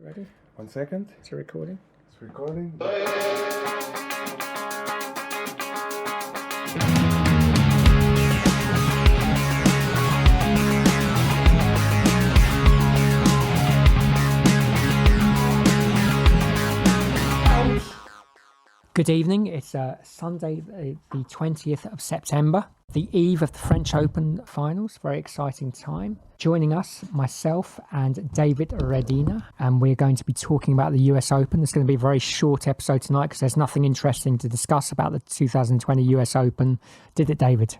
Ready? 1 second. It's a recording. It's recording. Good evening. It's Sunday, the 20th of September, the eve of the French Open finals. Very exciting time. Joining us, myself and David Redina, and we're going to be talking about the US Open. It's going to be a very short episode tonight because there's nothing interesting to discuss about the 2020 US Open. Did it, David?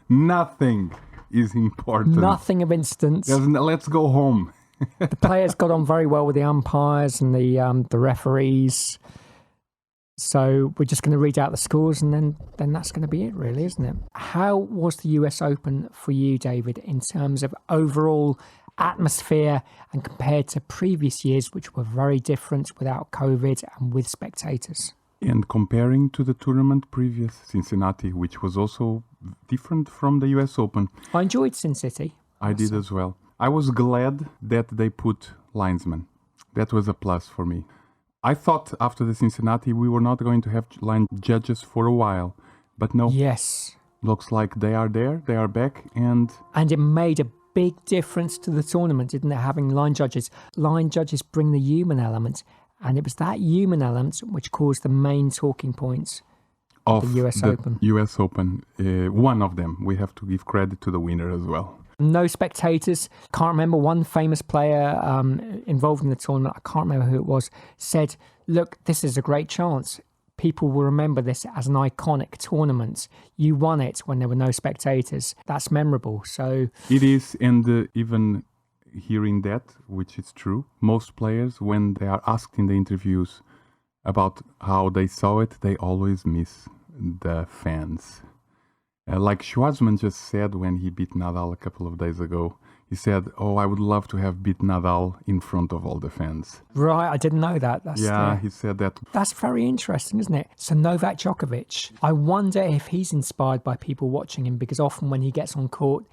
Nothing is important. Nothing of instance. Let's go home. The players got on very well with the umpires and the referees. So we're just going to read out the scores and then that's going to be it, really, isn't it? How was the US Open for you, David, in terms of overall atmosphere and compared to previous years, which were very different without COVID and with spectators? And comparing to the tournament previous, Cincinnati, which was also different from the US Open. I enjoyed Sin City. I did as well. I was glad that they put linesmen. That was a plus for me. I thought after the Cincinnati we were not going to have line judges for a while, but no. Yes. Looks like they are there, they are back, and it made a big difference to the tournament, didn't it, having line judges. Line judges bring the human element, and it was that human element which caused the main talking points of the US Open. US Open, one of them. We have to give credit to the winner as well. No spectators. Can't remember one famous player involved in the tournament, I can't remember who it was, said, look, this is a great chance. People will remember this as an iconic tournament. You won it when there were no spectators. That's memorable. So it is, and even hearing that, which is true, most players, when they are asked in the interviews about how they saw it, they always miss the fans. Like Schwartzman just said when he beat Nadal a couple of days ago, he said, "Oh, I would love to have beat Nadal in front of all the fans." Right, I didn't know that. He said that. That's very interesting, isn't it? So Novak Djokovic, I wonder if he's inspired by people watching him, because often when he gets on court,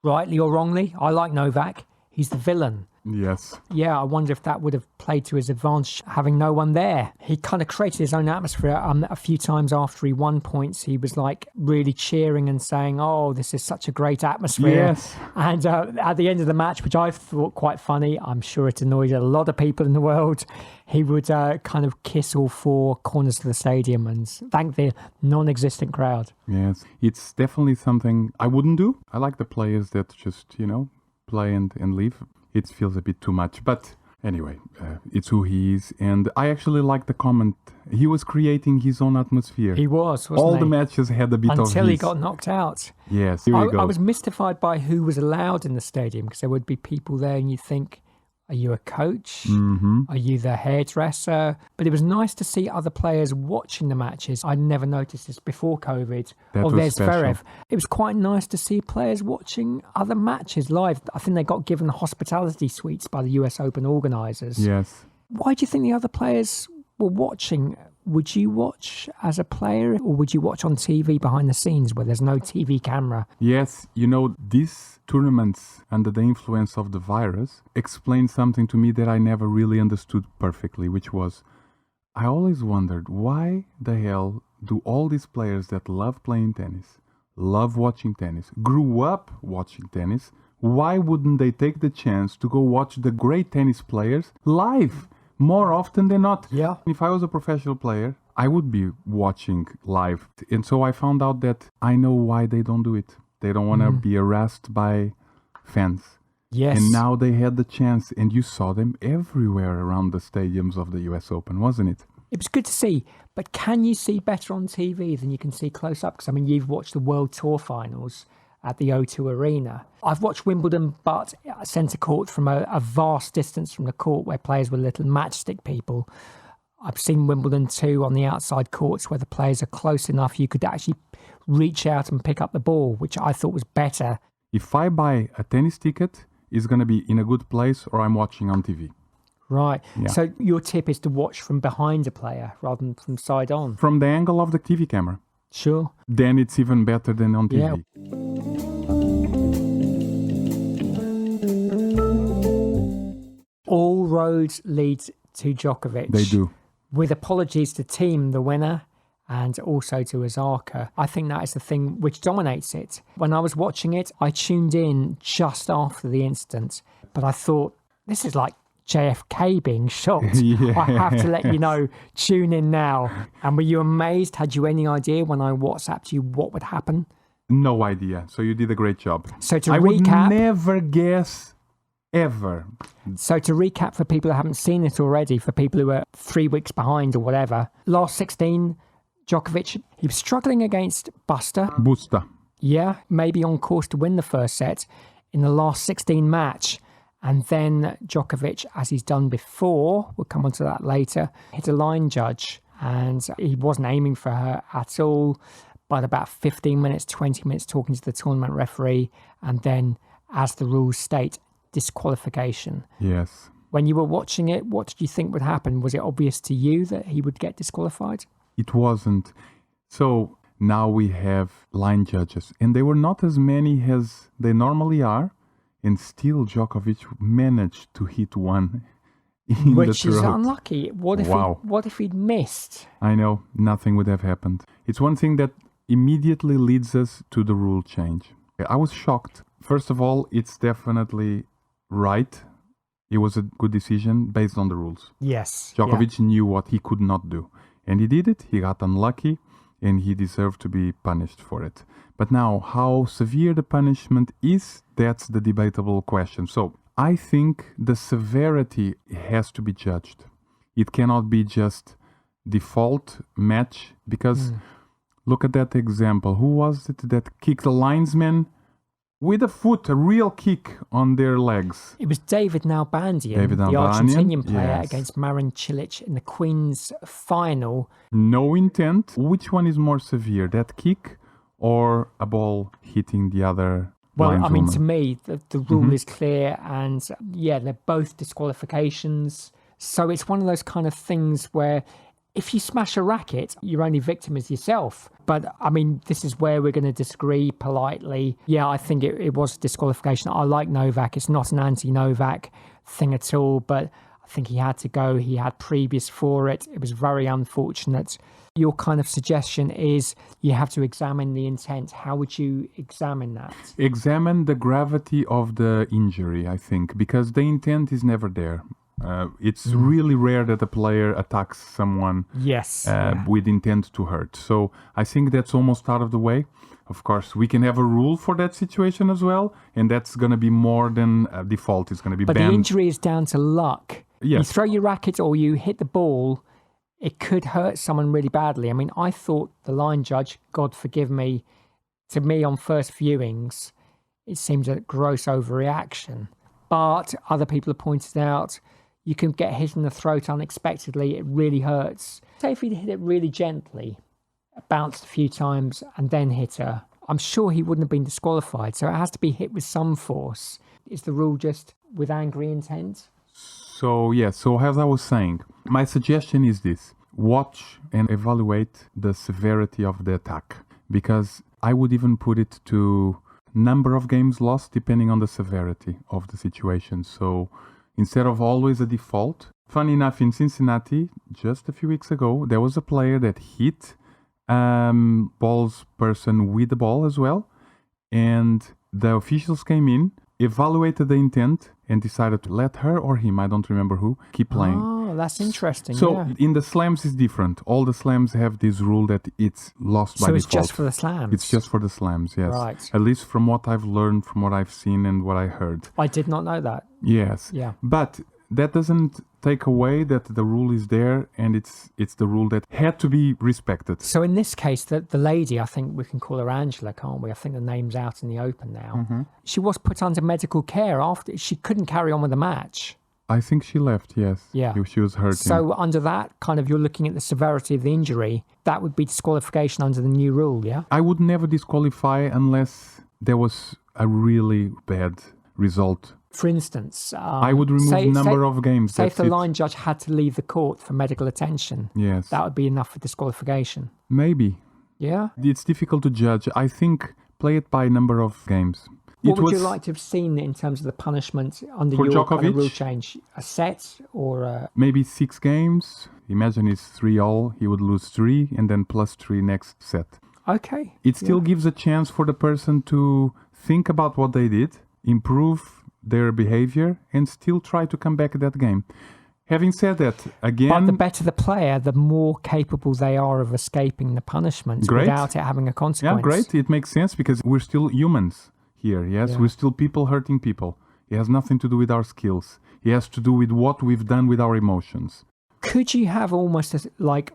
rightly or wrongly, I like Novak, he's the villain. Yes. Yeah, I wonder if that would have played to his advantage, having no one there. He kind of created his own atmosphere. A few times after he won points, he was like really cheering and saying, oh, this is such a great atmosphere. Yes. And at the end of the match, which I thought quite funny, I'm sure it annoyed a lot of people in the world, he would kind of kiss all four corners of the stadium and thank the non-existent crowd. Yes, it's definitely something I wouldn't do. I like the players that just, play and leave. It feels a bit too much, but anyway, it's who he is. And I actually like the comment. He was creating his own atmosphere. He was, wasn't All he? the matches had a bit of his. Until he got knocked out. Yes, here we go. I was mystified by who was allowed in the stadium, because there would be people there and you think, are you a coach? Mm-hmm. Are you the hairdresser? But it was nice to see other players watching the matches. I'd never noticed this before COVID. There's Zverev. It was quite nice to see players watching other matches live. I think they got given hospitality suites by the US Open organisers. Yes. Why do you think the other players were watching? Would you watch as a player, or would you watch on TV behind the scenes where there's no TV camera? Yes, these tournaments under the influence of the virus explained something to me that I never really understood perfectly, which was, I always wondered, why the hell do all these players that love playing tennis, love watching tennis, grew up watching tennis, why wouldn't they take the chance to go watch the great tennis players live? More often than not. Yeah. If I was a professional player, I would be watching live. And so I found out that I know why they don't do it. They don't want to be harassed by fans. Yes. And now they had the chance, and you saw them everywhere around the stadiums of the US Open, wasn't it? It was good to see, but can you see better on TV than you can see close up? Because, you've watched the World Tour finals at the O2 Arena. I've watched Wimbledon, but centre court from a vast distance from the court where players were little matchstick people. I've seen Wimbledon too on the outside courts where the players are close enough you could actually reach out and pick up the ball, which I thought was better. If I buy a tennis ticket, it's going to be in a good place or I'm watching on TV. Right. Yeah. So your tip is to watch from behind a player rather than from side on? From the angle of the TV camera. Sure. Then it's even better than on TV. Yeah. roads lead to Djokovic. They do. With apologies to Thiem, the winner, and also to Osaka. I think that is the thing which dominates it. When I was watching it, I tuned in just after the incident, but I thought, this is like JFK being shot. Yeah. I have to let you know, tune in now. And were you amazed? Had you any idea when I WhatsApped you what would happen? No idea. So you did a great job. So to I recap, would never guess, ever. So to recap for people who haven't seen it already, for people who are 3 weeks behind or whatever, last 16, Djokovic, he was struggling against Busta. Yeah, maybe on course to win the first set in the last 16 match. And then Djokovic, as he's done before, we'll come on to that later, hit a line judge. And he wasn't aiming for her at all. But about 15 minutes, 20 minutes talking to the tournament referee. And then, as the rules state, disqualification. Yes. When you were watching it, what did you think would happen? Was it obvious to you that he would get disqualified? It wasn't. So now we have line judges, and they were not as many as they normally are, and still Djokovic managed to hit one in Which the is throat. unlucky. What if he'd missed? I know, nothing would have happened. It's one thing that immediately leads us to the rule change. I was shocked. First of all, it's definitely right. It was a good decision based on the rules. Yes. Djokovic knew what he could not do. And he did it. He got unlucky, and he deserved to be punished for it. But now, how severe the punishment is, that's the debatable question. So I think the severity has to be judged. It cannot be just default match, because look at that example. Who was it that kicked the linesman with a foot, a real kick on their legs? It was David Nalbandian, David the Nalbandian, Argentinian player, yes. against Marin Cilic in the Queen's final. No intent. Which one is more severe, that kick or a ball hitting the other Well, I mean, lineswoman? to me, the rule is clear, and yeah, they're both disqualifications. So it's one of those kind of things where if you smash a racket, your only victim is yourself. But I mean, this is where we're going to disagree politely. Yeah, I think it was a disqualification. I like Novak. It's not an anti-Novak thing at all, but I think he had to go. He had previous for it. It was very unfortunate. Your kind of suggestion is you have to examine the intent. How would you examine that? Examine the gravity of the injury, I think, because the intent is never there. It's really rare that a player attacks someone Yes. with intent to hurt. So I think that's almost out of the way. Of course, we can have a rule for that situation as well, and that's going to be more than a default. It's going to be But banned. the injury is down to luck. Yes. You throw your racket or you hit the ball, it could hurt someone really badly. I mean, I thought the line judge, God forgive me, to me on first viewings, it seems a gross overreaction. But other people have pointed out you can get hit in the throat unexpectedly. It really hurts. Say if he'd hit it really gently, bounced a few times and then hit her, I'm sure he wouldn't have been disqualified. So it has to be hit with some force. Is the rule just with angry intent? So, yes, so as I was saying, my suggestion is this. Watch and evaluate the severity of the attack, because I would even put it to number of games lost depending on the severity of the situation. So instead of always a default, funny enough, in Cincinnati, just a few weeks ago, there was a player that hit ball's person with the ball as well, and the officials came in, evaluated the intent, and decided to let her or him, I don't remember who, keep playing. Oh, that's interesting. So yeah. in the slams is different. All the slams have this rule that it's lost by So default. it's just for the slams? It's just for the slams, yes. Right. At least from what I've learned, from what I've seen and what I heard. I did not know that. Yes. Yeah. But that doesn't take away that the rule is there, and it's the rule that had to be respected. So in this case, the lady, I think we can call her Angela, can't we? I think the name's out in the open now. She was put under medical care after she couldn't carry on with the match. I think she left, yes. Yeah. She was hurting. So under that, kind of, you're looking at the severity of the injury. That would be disqualification under the new rule, yeah? I would never disqualify unless there was a really bad result. For instance, I would remove number of games. Say if That's the it. line judge had to leave the court for medical attention, Yes. that would be enough for disqualification. Maybe. Yeah? It's difficult to judge. I think play it by number of games. What would you like to have seen in terms of the punishment under for your kind of Djokovic? rule change? A set or a... Maybe 6 games. Imagine it's 3-all. He would lose 3 and then plus 3 next set. Okay. It still gives a chance for the person to think about what they did, improve their behavior, and still try to come back at that game. Having said that, again... But the better the player, the more capable they are of escaping the punishment without it having a consequence. Yeah, great. It makes sense because we're still humans here, yes? Yeah. We're still people hurting people. It has nothing to do with our skills. It has to do with what we've done with our emotions. Could you have almost like,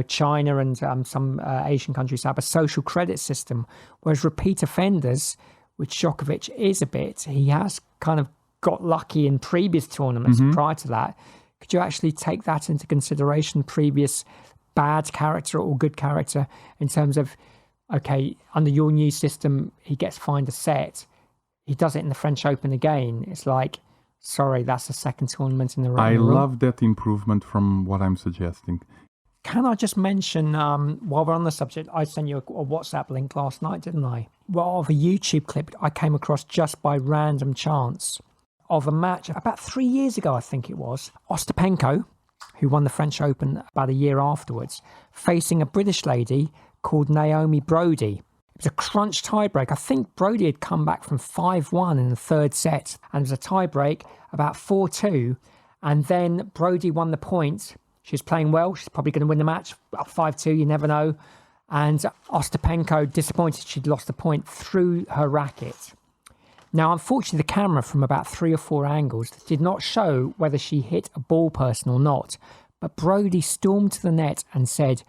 China and some Asian countries have a social credit system, whereas repeat offenders, which Djokovic is a bit, he has kind of got lucky in previous tournaments prior to that. Could you actually take that into consideration, previous bad character or good character, in terms of, okay, under your new system, he gets fined a set. He does it in the French Open again. It's like, sorry, that's the second tournament in the row. I love that improvement from what I'm suggesting. Can I just mention, while we're on the subject, I sent you a WhatsApp link last night, didn't I? Well, of a YouTube clip I came across just by random chance of a match about 3 years ago, I think it was. Ostapenko, who won the French Open about a year afterwards, facing a British lady called Naomi Brody. It was a crunch tiebreak. I think Brody had come back from 5-1 in the third set, and it was a tiebreak about 4-2. And then Brody won the point. She was playing well. She's probably going to win the match. Up 5-2, you never know. And Ostapenko, disappointed she'd lost the point, threw her racket. Now, unfortunately, the camera from about 3 or 4 angles did not show whether she hit a ball person or not. But Brody stormed to the net and said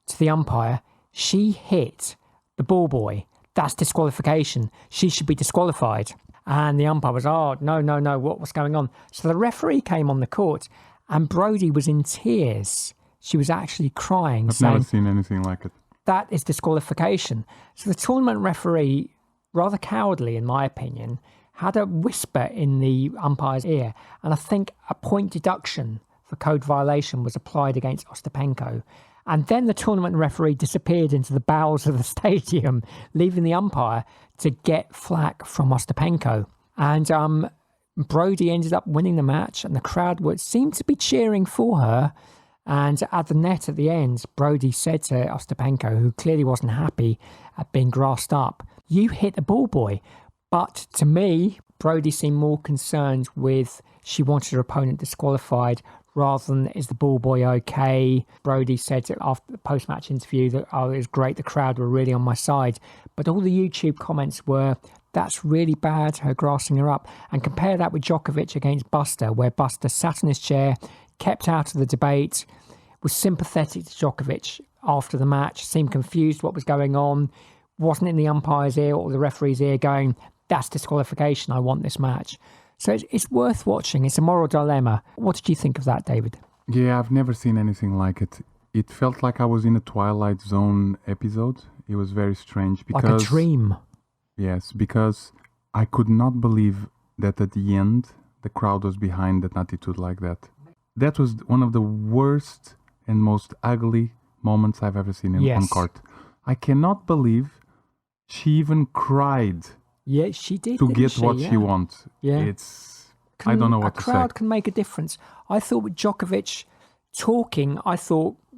to the umpire, she hit the ball boy. That's disqualification. She should be disqualified. And the umpire was, no, what's going on? So the referee came on the court and Brody was in tears. She was actually crying. I've never seen anything like it. That is disqualification. So the tournament referee, rather cowardly in my opinion, had a whisper in the umpire's ear. And I think a point deduction for code violation was applied against Ostapenko. And then the tournament referee disappeared into the bowels of the stadium, leaving the umpire to get flack from Ostapenko. And Brody ended up winning the match, and the crowd seemed to be cheering for her. And at the net at the end, Brody said to Ostapenko, who clearly wasn't happy at being grassed up, you hit the ball boy. But to me, Brody seemed more concerned with she wanted her opponent disqualified rather than is the ball boy okay. Brody said after the post-match interview that, it was great, the crowd were really on my side. But all the YouTube comments were, that's really bad, her grassing her up. And compare that with Djokovic against Buster, where Buster sat in his chair, kept out of the debate, was sympathetic to Djokovic after the match, seemed confused what was going on, wasn't in the umpire's ear or the referee's ear going, that's disqualification, I want this match. So it's worth watching. It's a moral dilemma. What did you think of that, David? Yeah, I've never seen anything like it. It felt like I was in a Twilight Zone episode. It was very strange. Because, like a dream. Yes, because I could not believe that at the end, the crowd was behind an attitude like that. That was one of the worst and most ugly moments I've ever seen on court. I cannot believe she even cried. Yeah, she did. To get what she wants. Yeah. I don't know what to say. A crowd can make a difference. I thought with Djokovic talking,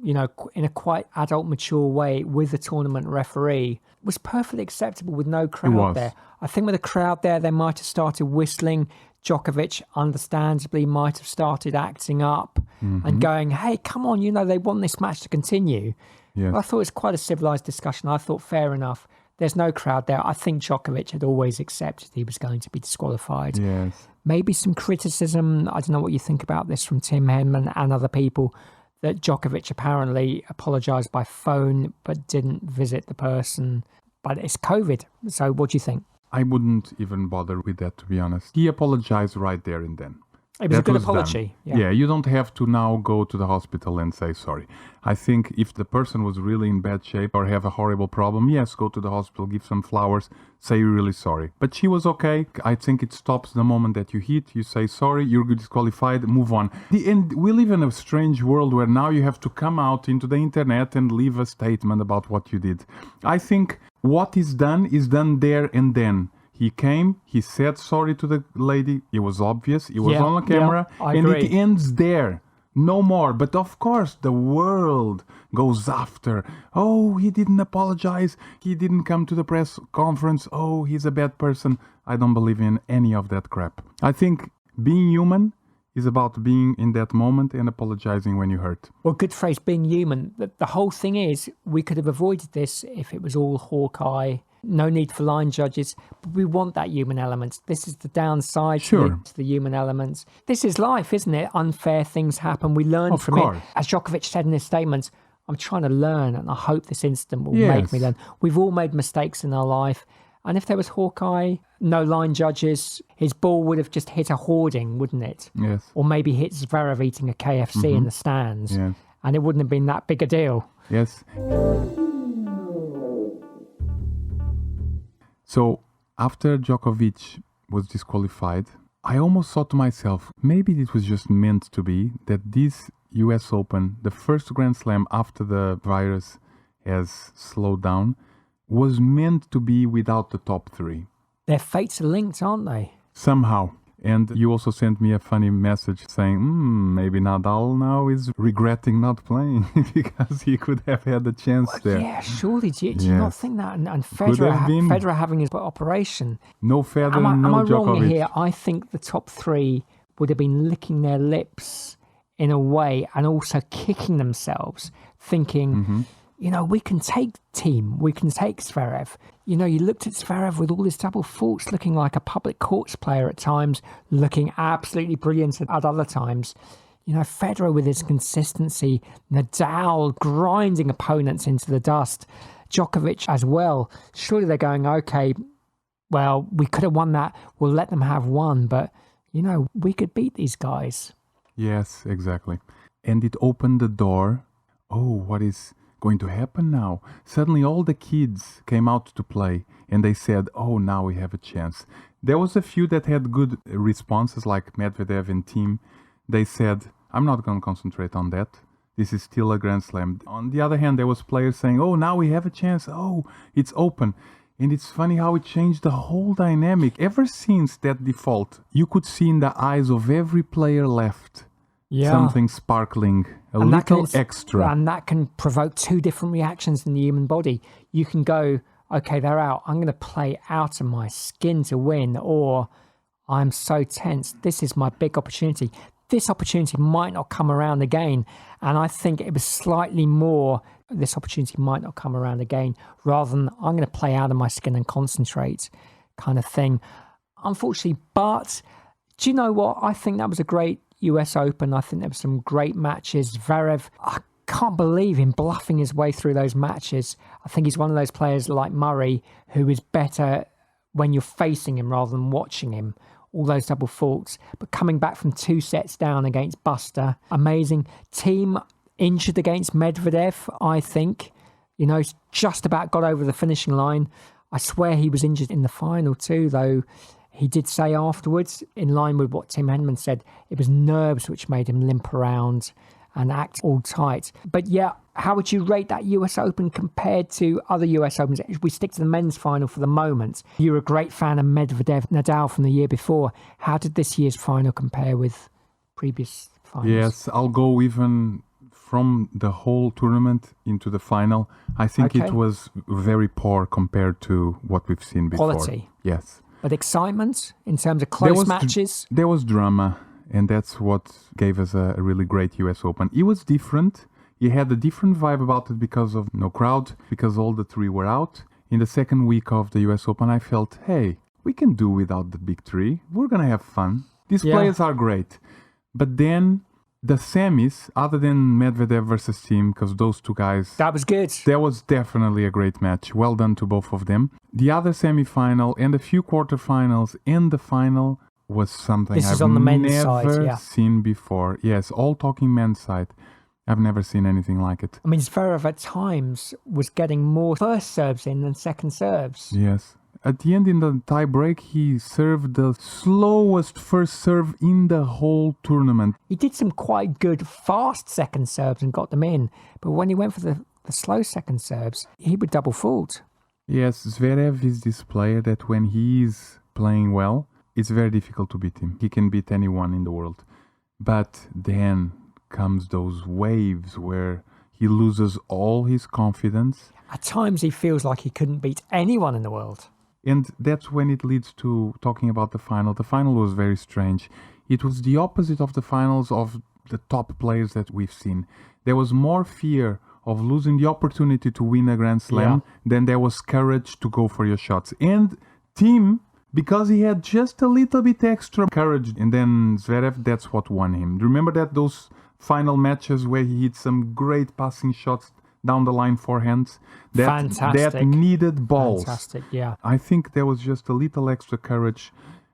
in a quite adult, mature way with the tournament referee was perfectly acceptable with no crowd there. I think with a crowd there, they might have started whistling. Djokovic, understandably, might have started acting up and going, hey, come on, they want this match to continue. Yes. I thought it was quite a civilized discussion. I thought, fair enough. There's no crowd there. I think Djokovic had always accepted he was going to be disqualified. Yes. Maybe some criticism, I don't know what you think about this, from Thiem and other people, that Djokovic apparently apologised by phone but didn't visit the person. But it's COVID, so what do you think? I wouldn't even bother with that, to be honest. He apologized right there and then. It was a good apology. Yeah, you don't have to now go to the hospital and say sorry. I think if the person was really in bad shape or have a horrible problem, yes, go to the hospital, give some flowers, say you're really sorry. But she was okay. I think it stops the moment that you hit, you say sorry, you're disqualified, move on. And we live in a strange world where now you have to come out into the internet and leave a statement about what you did. I think what is done there and then. He came, he said sorry to the lady. It was obvious. It was Yeah, on camera. yeah, I and agree. it ends there. No more. But of course, the world goes after. Oh, he didn't apologize. He didn't come to the press conference. Oh, he's a bad person. I don't believe in any of that crap. I think being human is about being in that moment and apologizing when you hurt. Well, good phrase, being human. The whole thing is, we could have avoided this if it was all Hawkeye. No need for line judges. But we want that human element. This is the downside Sure. to the human elements. This is life, isn't it? Unfair things happen. We learn Of from course. it. As Djokovic said in his statements, I'm trying to learn, and I hope this incident will Yes. make me learn. We've all made mistakes in our life. And if there was Hawkeye, no line judges, his ball would have just hit a hoarding, wouldn't it? Yes. Or maybe hit Zverev eating a KFC in the stands. Yes. And it wouldn't have been that big a deal. Yes. So after Djokovic was disqualified, I almost thought to myself, maybe it was just meant to be that this US Open, the first Grand Slam after the virus has slowed down, was meant to be without the top three. Their fates are linked, aren't they? Somehow. And you also sent me a funny message saying, maybe Nadal now is regretting not playing because he could have had a chance there. Yeah, surely. Do you not Yes. think that? And Could have been. Federer having his operation. No Federer, Am no I Djokovic. wrong here? I think the top three would have been licking their lips in a way and also kicking themselves, thinking, we can take Thiem, we can take Zverev. You looked at Zverev with all his double faults, looking like a public courts player at times, looking absolutely brilliant at other times. Federer with his consistency, Nadal grinding opponents into the dust, Djokovic as well. Surely they're going, okay, well, we could have won that. We'll let them have one, but, we could beat these guys. Yes, exactly. And it opened the door. Oh, what is going to happen now? Suddenly all the kids came out to play and they said, oh, now we have a chance. There was a few that had good responses like Medvedev and Thiem. They said, I'm not going to concentrate on that. This is still a Grand Slam. On the other hand, there was players saying, oh, now we have a chance. Oh, it's open. And it's funny how it changed the whole dynamic. Ever since that default, you could see in the eyes of every player left something sparkling, a And little extra. And that can provoke two different reactions in the human body. You can go, okay, they're out. I'm going to play out of my skin to win, or I'm so tense. This is my big opportunity. This opportunity might not come around again. And I think it was slightly more, this opportunity might not come around again, rather than I'm going to play out of my skin and concentrate kind of thing. Unfortunately, but do you know what? I think that was a great US Open. I think there were some great matches. Zverev, I can't believe him bluffing his way through those matches. I think he's one of those players like Murray who is better when you're facing him rather than watching him. All those double faults, but coming back from 2 sets down against Buster, amazing. Thiem injured against Medvedev, I think. He's just about got over the finishing line. I swear he was injured in the final too, though. He did say afterwards, in line with what Tim Henman said, it was nerves which made him limp around and act all tight. But yeah, how would you rate that US Open compared to other US Opens? If we stick to the men's final for the moment, you're a great fan of Medvedev, Nadal from the year before. How did this year's final compare with previous finals? Yes, I'll go even from the whole tournament into the final. I think Okay. it was very poor compared to what we've seen before. Quality. Yes. But excitement in terms of close matches? There was drama, and that's what gave us a really great US Open. It was different. It had a different vibe about it because of no crowd, because all the three were out. In the second week of the US Open, I felt, hey, we can do without the big three. We're going to have fun. These players are great. But then the semis, other than Medvedev versus Thiem, because those two guys... That was good. That was definitely a great match. Well done to both of them. The other semi-final and a few quarterfinals and the final was something This I've is on the men's side, never yeah. seen before. Yes, all talking men's side. I've never seen anything like it. I mean, Zverev at times was getting more first serves in than second serves. Yes. At the end, in the tie break, he served the slowest first serve in the whole tournament. He did some quite good fast second serves and got them in. But when he went for the slow second serves, he would double fault. Yes, Zverev is this player that when he is playing well, it's very difficult to beat him. He can beat anyone in the world. But then comes those waves where he loses all his confidence. At times, he feels like he couldn't beat anyone in the world. And that's when it leads to talking about the final. The final was very strange. It was the opposite of the finals of the top players that we've seen. There was more fear of losing the opportunity to win a Grand Slam than there was courage to go for your shots. And Thiem, because he had just a little bit extra courage, and then Zverev, that's what won him. Remember that those final matches where he hit some great passing shots down the line forehands? Fantastic. That needed balls. Fantastic, yeah. I think there was just a little extra courage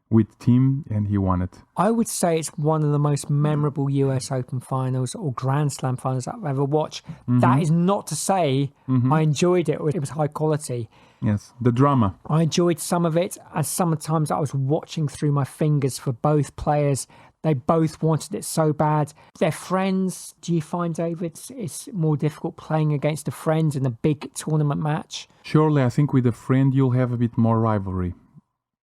with Thiem, and he won it. I would say it's one of the most memorable US Open finals or Grand Slam finals I've ever watched. That is not to say I enjoyed it. It was high quality. Yes, the drama. I enjoyed some of it, and sometimes I was watching through my fingers for both players. They both wanted it so bad. They're friends. Do you find, David, it's more difficult playing against a friend in a big tournament match? Surely, I think with a friend, you'll have a bit more rivalry.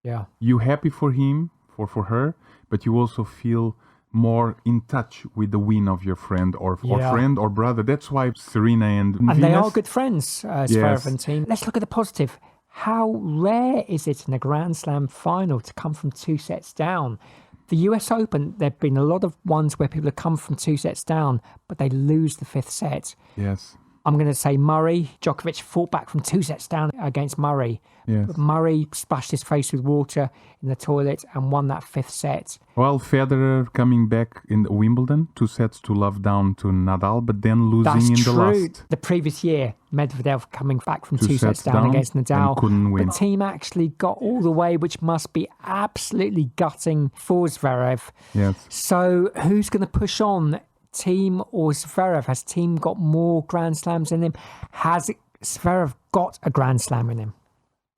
Yeah. You happy for him, for her, but you also feel more in touch with the win of your friend or friend or brother. That's why Serena and Venus, they are good friends, Zverev and Thiem. Let's look at the positive. How rare is it in a Grand Slam final to come from 2 sets down? The US Open, there have been a lot of ones where people have come from 2 sets down, but they lose the 5th set. Yes. I'm going to say Murray. Djokovic fought back from 2 sets down against Murray. Yes. But Murray splashed his face with water in the toilet and won that 5th set. Well, Federer coming back in Wimbledon, 2 sets to love down to Nadal, but then losing in the last. The previous year, Medvedev coming back from 2 sets sets down against Nadal. And couldn't win. But Thiem actually got all the way, which must be absolutely gutting for Zverev. Yes. So who's going to push on? Thiem or Zverev? Has Thiem got more Grand Slams in him? Has Zverev got a Grand Slam in him?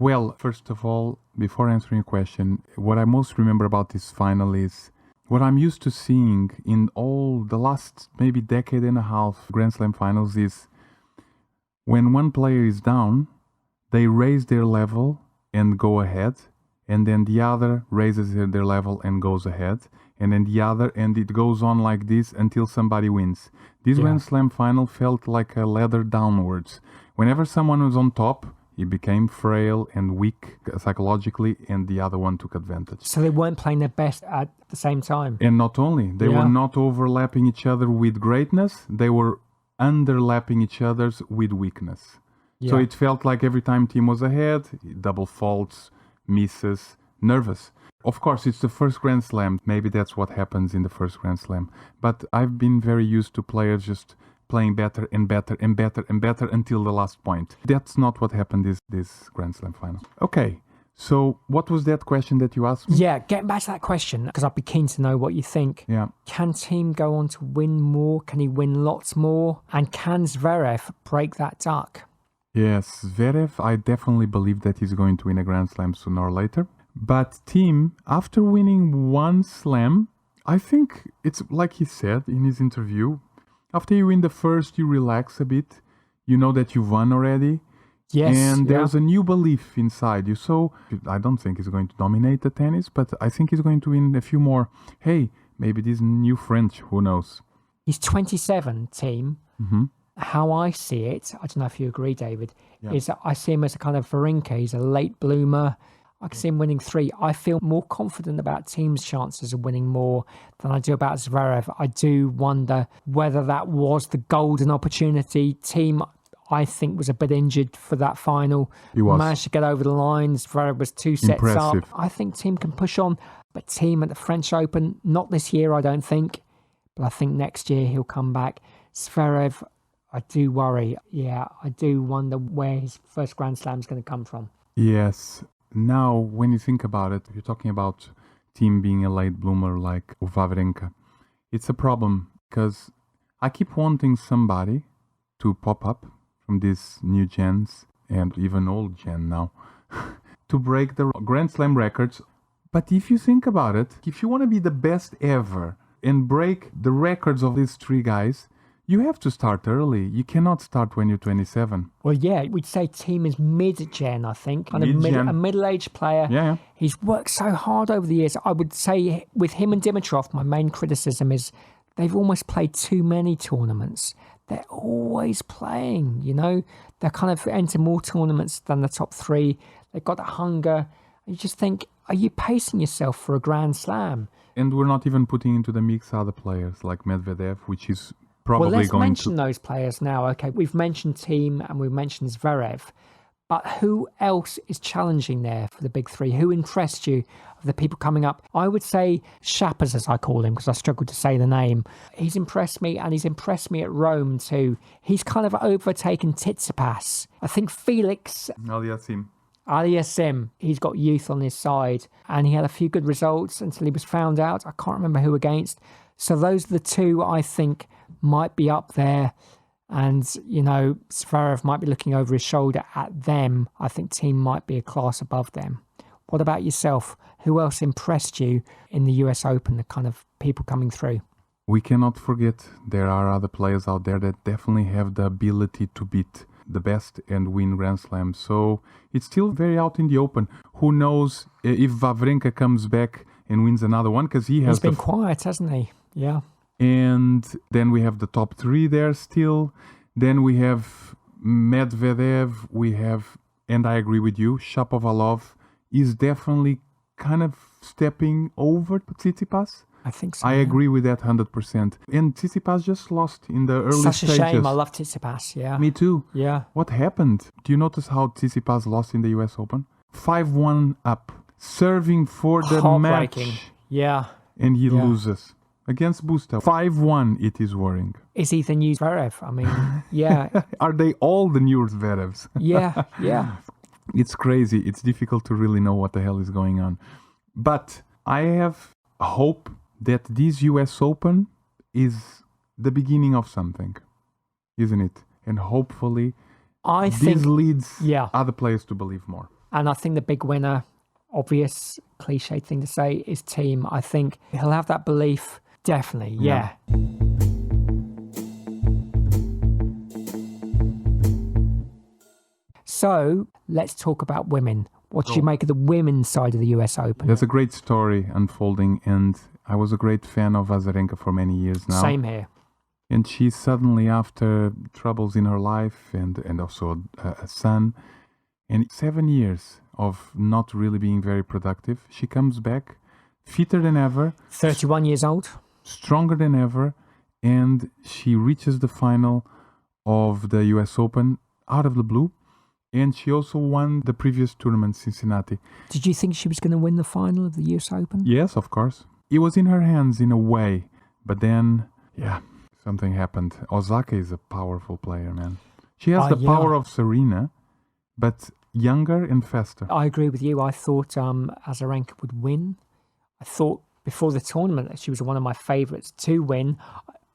Well, first of all, before answering your question, what I most remember about this final is what I'm used to seeing in all the last maybe decade and a half Grand Slam finals is when one player is down, they raise their level and go ahead, and then the other raises their level and goes ahead, and then the other, and it goes on like this until somebody wins. This Grand Slam final felt like a ladder downwards. Whenever someone was on top, he became frail and weak psychologically, and the other one took advantage. So they weren't playing their best at the same time. And not only, they were not overlapping each other with greatness, they were underlapping each other's with weakness. So it felt like every time Thiem was ahead, double faults, misses, nervous. Of course, it's the first Grand Slam. Maybe that's what happens in the first Grand Slam. But I've been very used to players just playing better and better and better and better until the last point. That's not what happened this Grand Slam final. Okay, so what was that question that you asked me? Yeah, getting back to that question, because I'd be keen to know what you think. Yeah. Can Thiem go on to win more? Can he win lots more? And can Zverev break that duck? Yes, Zverev, I definitely believe that he's going to win a Grand Slam sooner or later. But Thiem, after winning one slam, I think it's like he said in his interview, after you win the first, you relax a bit. You know that you've won already. Yes. And there's a new belief inside you. So I don't think he's going to dominate the tennis, but I think he's going to win a few more. Hey, maybe this new French, who knows? He's 27, Thiem. Mm-hmm. How I see it, I don't know if you agree, David, is that I see him as a kind of Wawrinka. He's a late bloomer. I can see him winning 3. I feel more confident about Thiem's chances of winning more than I do about Zverev. I do wonder whether that was the golden opportunity. Thiem, I think, was a bit injured for that final. He was. Managed to get over the line. Zverev was 2 sets Impressive. up. I think Thiem can push on, but Thiem at the French Open, not this year, I don't think, but I think next year he'll come back. Zverev, I do worry. Yeah, I do wonder where his first Grand Slam is going to come from. Yes. Now, when you think about it, you're talking about Thiem being a late bloomer like Wawrinka. It's a problem because I keep wanting somebody to pop up from these new gens and even old gen now to break the Grand Slam records. But if you think about it, if you want to be the best ever and break the records of these 3 guys, You have to start early. You cannot start when you're 27. Well, yeah, we'd say Thiem is mid-gen, I think. Mid-gen. A middle-aged player. Yeah. He's worked so hard over the years. I would say with him and Dimitrov, my main criticism is they've almost played too many tournaments. They're always playing, you know. They're kind of enter more tournaments than the top three. They've got the hunger. You just think, are you pacing yourself for a Grand Slam? And we're not even putting into the mix other players like Medvedev, which is probably well, let's going mention those players now. Okay, we've mentioned Thiem and we've mentioned Zverev. But who else is challenging there for the big three? Who impressed you of the people coming up? I would say Shapas, as I call him, because I struggle to say the name. He's impressed me, and he's impressed me at Rome too. He's kind of overtaken Tsitsipas. I think Felix Aliassime, he's got youth on his side, and he had a few good results until he was found out. I can't remember who against. So those are the two I think might be up there. And, you know, Zverev might be looking over his shoulder at them. I think Thiem might be a class above them. What about yourself? Who else impressed you in the US Open, the kind of people coming through? We cannot forget there are other players out there that definitely have the ability to beat the best and win Grand Slams. So it's still very out in the open. Who knows if Wawrinka comes back and wins another one, because he's been quiet, hasn't he? Yeah. And then we have the top three there still. Then we have Medvedev. We have, and I agree with you, Shapovalov is definitely kind of stepping over Tsitsipas. I think so. I agree with that 100%. And Tsitsipas just lost in the early stages. Such a shame. I love Tsitsipas, yeah. Me too. Yeah. What happened? Do you notice how Tsitsipas lost in the US Open? 5-1 up, serving for the match. Yeah. And he loses. Against Busta. 5-1, it is worrying. Is he the new Zverev? I mean, yeah. Are they all the new Zverevs? Yeah. It's crazy. It's difficult to really know what the hell is going on. But I have hope that this US Open is the beginning of something, isn't it? And hopefully this leads other players to believe more. And I think the big winner, obvious cliche thing to say, is Thiem. I think he'll have that belief. Definitely, yeah. So let's talk about women. What do you make of the women's side of the US Open? There's a great story unfolding, and I was a great fan of Azarenka for many years now. Same here. And she suddenly, after troubles in her life and also a son, and 7 years of not really being very productive, she comes back fitter than ever. 31 years old. Stronger than ever, and she reaches the final of the US Open out of the blue, and she also won the previous tournament, Cincinnati. Did you think she was going to win the final of the US Open? Yes, of course. It was in her hands in a way, but then, something happened. Osaka is a powerful player, man. She has the power of Serena, but younger and faster. I agree with you. I thought Azarenka would win. I thought before the tournament that she was one of my favourites to win.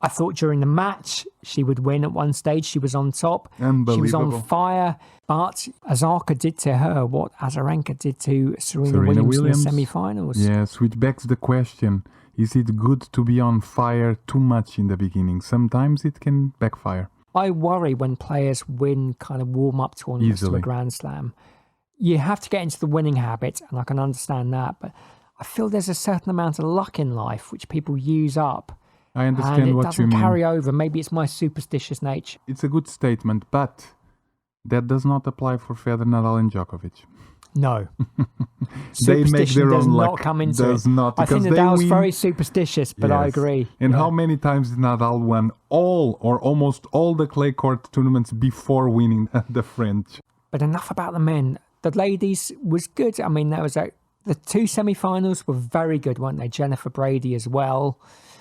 I thought during the match she would win at one stage. She was on top. Unbelievable. She was on fire. But Osaka did to her what Azarenka did to Serena Williams in the semi-finals. Yes, which begs the question, is it good to be on fire too much in the beginning? Sometimes it can backfire. I worry when players win kind of warm-up tournaments to a Grand Slam. You have to get into the winning habit, and I can understand that, but I feel there's a certain amount of luck in life which people use up. I understand what you mean. And it doesn't carry over. Maybe it's my superstitious nature. It's a good statement, but that does not apply for Federer, Nadal and Djokovic. No. They make their own luck. Not come into does it. Not, I think Nadal's very superstitious, but I agree. And how many times did Nadal won all or almost all the clay court tournaments before winning the French? But enough about the men. The ladies was good. I mean, the two semi-finals were very good, weren't they? Jennifer Brady as well.